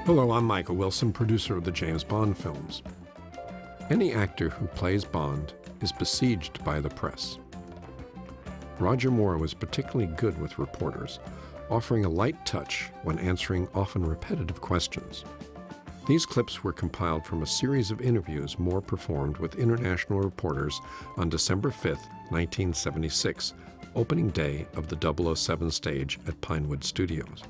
Hello, I'm Michael Wilson, producer of the James Bond films. Any actor who plays Bond is besieged by the press. Roger Moore was particularly good with reporters, offering a light touch when answering often repetitive questions. These clips were compiled from a series of interviews Moore performed with international reporters on December 5, 1976, opening day of the 007 stage at Pinewood Studios.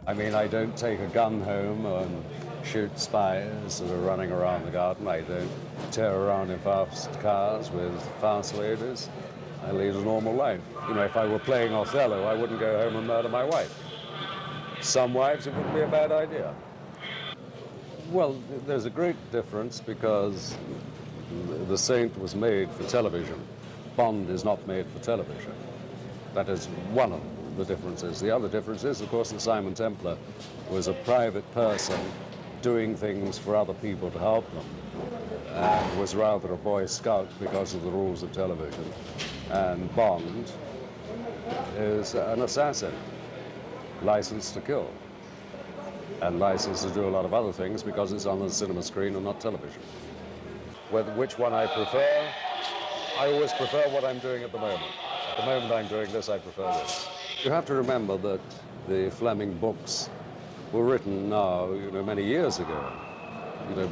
I mean, I don't take a gun home and shoot spies that are running around the garden. I don't tear around in fast cars with fast ladies. I lead a normal life. You know, if I were playing Othello, I wouldn't go home and murder my wife. Some wives, it wouldn't be a bad idea. Well, there's a great difference because The Saint was made for television. Bond is not made for television. That is one of the differences. The other difference is, of course, that Simon Templar was a private person doing things for other people to help them, and was rather a Boy Scout because of the rules of television. And Bond is an assassin, licensed to kill, and licensed to do a lot of other things because it's on the cinema screen and not television. Which one I prefer? I always prefer what I'm doing at the moment. At the moment I'm doing this, I prefer this. You have to remember that the Fleming books were written now, you know, many years ago. You know,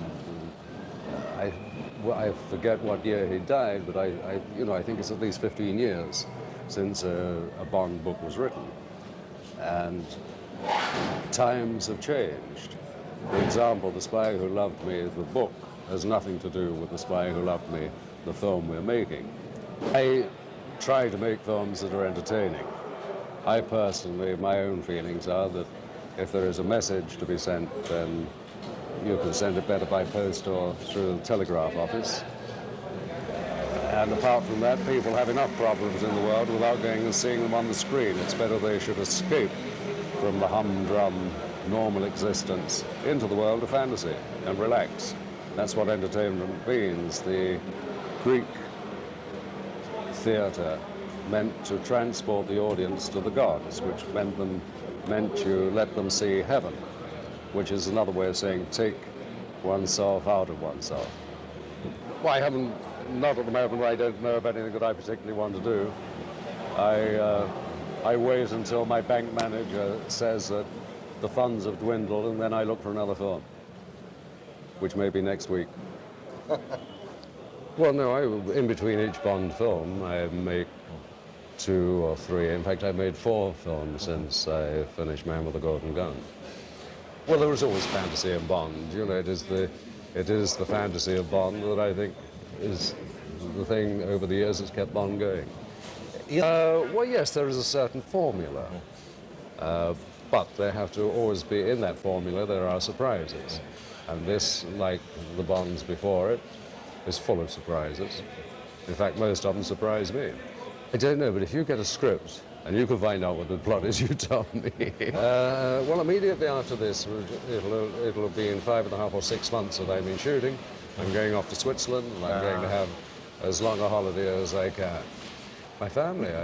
I forget what year he died, but I think it's at least 15 years since a Bond book was written. And times have changed. For example, The Spy Who Loved Me, the book, has nothing to do with The Spy Who Loved Me, the film we're making. I try to make films that are entertaining. I personally, my own feelings are that if there is a message to be sent, then you can send it better by post or through the telegraph office. And apart from that, people have enough problems in the world without going and seeing them on the screen. It's better they should escape from the humdrum, normal existence into the world of fantasy and relax. That's what entertainment means. The Greek theatre meant to transport the audience to the gods, which meant you let them see heaven, which is another way of saying take oneself out of oneself. Well, not at the moment, I don't know of anything that I particularly want to do. I wait until my bank manager says that the funds have dwindled, and then I look for another film, which may be next week. Well, no, in between each Bond film, I make 2 or 3. In fact, I've made 4 films since I finished Man with the Golden Gun. Well, there was always fantasy in Bond. You know, it is the fantasy of Bond that I think is the thing over the years that's kept Bond going. Well, yes, there is a certain formula, but there have to always be, in that formula, there are surprises. And this, like the Bonds before it, is full of surprises. In fact, most of them surprise me. I don't know, but if you get a script, and you can find out what the plot is, you tell me. Well, immediately after this, it'll have been 5.5 or 6 months that I've been shooting. I'm going off to Switzerland, and I'm going to have as long a holiday as I can. My family,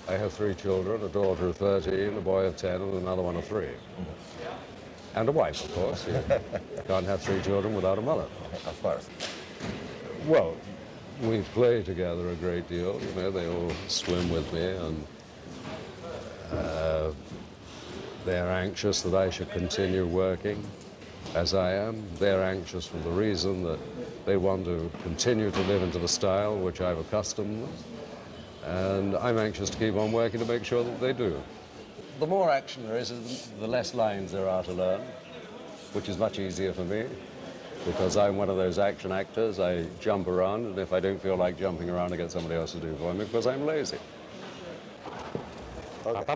I have 3 children, a daughter of 13, a boy of 10, and another one of 3. And a wife, of course. You can't have 3 children without a mother. Of course. Well, we play together a great deal. You know, they all swim with me, and they're anxious that I should continue working as I am. They're anxious for the reason that they want to continue to live into the style which I've accustomed them. And I'm anxious to keep on working to make sure that they do. The more action there is, the less lines there are to learn, which is much easier for me, because I'm one of those action actors. I jump around, and if I don't feel like jumping around, I get somebody else to do it for me because I'm lazy. Okay.